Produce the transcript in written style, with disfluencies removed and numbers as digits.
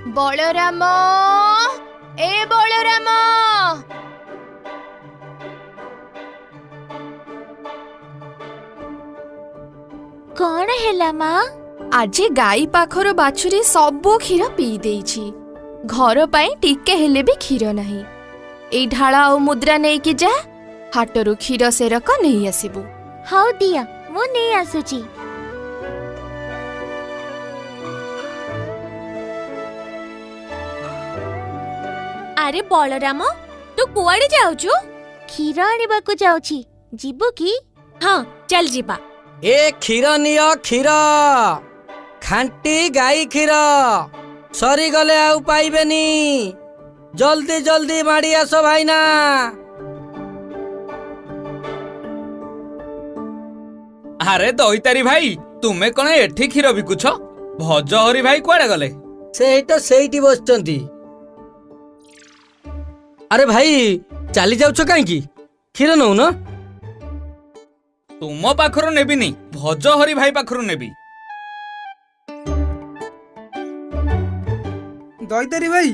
बलराम ए बलराम कौन है माँ? आज गाई पाखर बाछुरी सबो क्षीर पी देइछि। घर पाई टिके हेले भी क्षीर नहीं। एई ढाला और मुद्रा नहीं कि जा हाटरू क्षीर सेरक नहीं आसीबू। हाउ दिया मु नहीं आसुची। अरे बलराम तू कुआड़े जाउछु? क्षीर आनिबा को जाउची। जीबू की? हाँ चल जीबा। ए क्षीर नियो क्षीर खांटी गाई क्षीर सरी गले आउ पाइबेनी। जल्दी जल्दी माड़ी आस भाईना। अरे दईतारी भाई तुमे कौन एठी क्षीर बिकुछ? भजहरी भाई कुआडे गले? सेठी बसचंती। अरे भाई चली जाउछ काईकी? क्षीर नौ न? तुम पाखरु नेबिनी भजहरी भाई पाखरु नेबी। दईतारी भाई